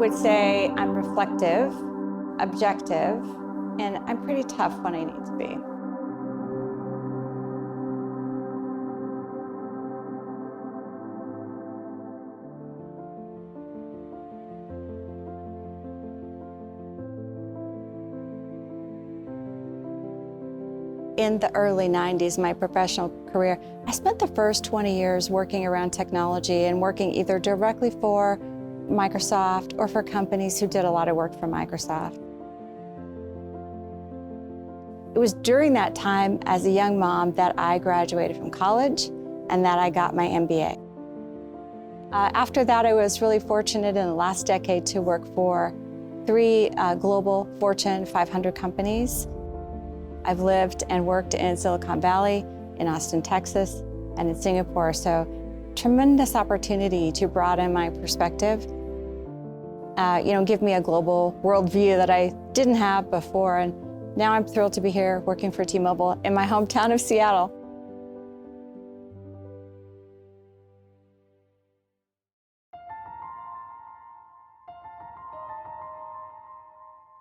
would say I'm reflective, objective, and I'm pretty tough when I need to be. In the early 90s, my professional career, I spent the first 20 years working around technology and working either directly for Microsoft or for companies who did a lot of work for Microsoft. It was during that time as a young mom that I graduated from college and that I got my MBA. After that, I was really fortunate in the last decade to work for 3 global Fortune 500 companies. I've lived and worked in Silicon Valley, in Austin, Texas, and in Singapore, so tremendous opportunity to broaden my perspective, give me a global worldview that I didn't have before, and now I'm thrilled to be here working for T-Mobile in my hometown of Seattle.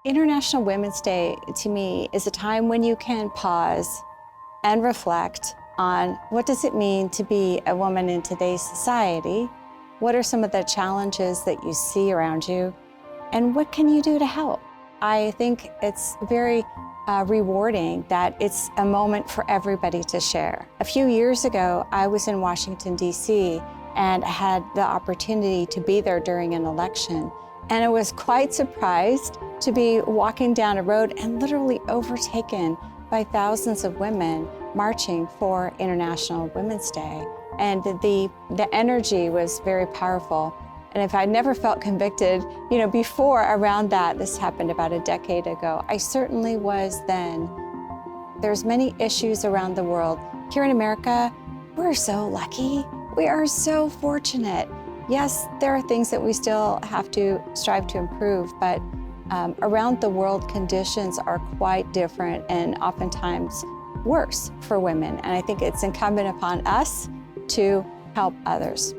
International Women's Day, to me, is a time when you can pause and reflect on what does it mean to be a woman in today's society, what are some of the challenges that you see around you, and what can you do to help? I think it's very rewarding that it's a moment for everybody to share. A few years ago, I was in Washington, D.C., and had the opportunity to be there during an election. And I was quite surprised to be walking down a road and literally overtaken by thousands of women marching for International Women's Day. And the energy was very powerful. And if I'd never felt convicted, before around that, this happened about a decade ago, I certainly was then. There's many issues around the world. Here in America, we're so lucky. We are so fortunate. Yes, there are things that we still have to strive to improve, but around the world, conditions are quite different and oftentimes worse for women. And I think it's incumbent upon us to help others.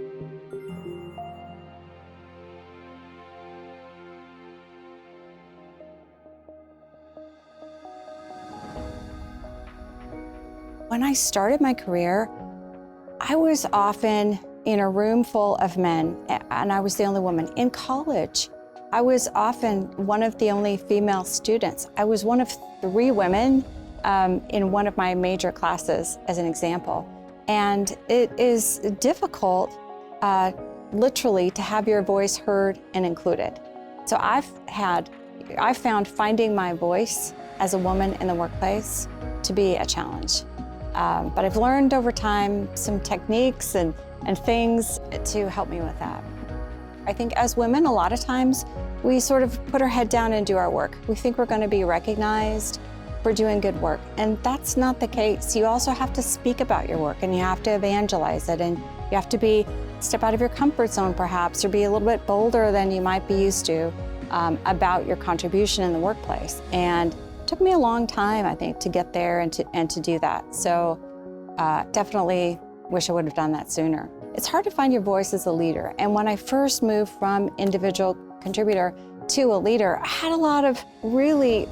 When I started my career, I was often in a room full of men, and I was the only woman. In college, I was often one of the only female students. I was one of 3 women in one of my major classes, as an example. And it is difficult, literally, to have your voice heard and included. So I found finding my voice as a woman in the workplace to be a challenge. But I've learned over time some techniques and things to help me with that. I think as women, a lot of times, we sort of put our head down and do our work. We think we're going to be recognized for doing good work, and that's not the case. You also have to speak about your work, and you have to evangelize it, and you have to step out of your comfort zone perhaps, or be a little bit bolder than you might be used to about your contribution in the workplace. And it took me a long time, I think, to get there and to do that. So definitely wish I would have done that sooner. It's hard to find your voice as a leader. And when I first moved from individual contributor to a leader, I had a lot of really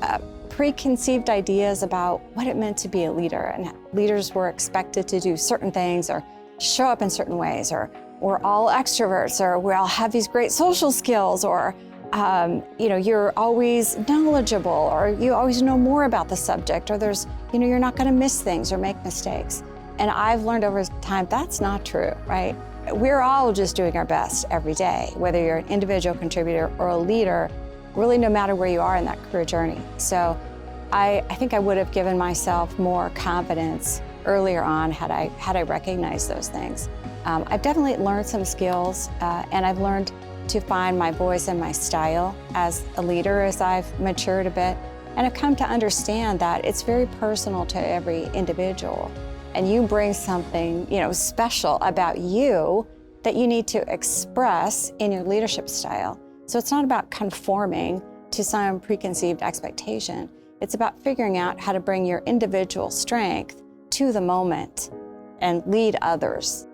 preconceived ideas about what it meant to be a leader. And leaders were expected to do certain things or show up in certain ways, or we're all extroverts, or we all have these great social skills, or you're always knowledgeable, or you always know more about the subject, or you're not going to miss things or make mistakes. And I've learned over time that's not true, right? We're all just doing our best every day, whether you're an individual contributor or a leader, really no matter where you are in that career journey. So I think I would have given myself more confidence earlier on had I recognized those things. I've definitely learned some skills, and I've learned to find my voice and my style as a leader as I've matured a bit. And I've come to understand that it's very personal to every individual. And you bring something, special about you that you need to express in your leadership style. So it's not about conforming to some preconceived expectation. It's about figuring out how to bring your individual strength to the moment and lead others.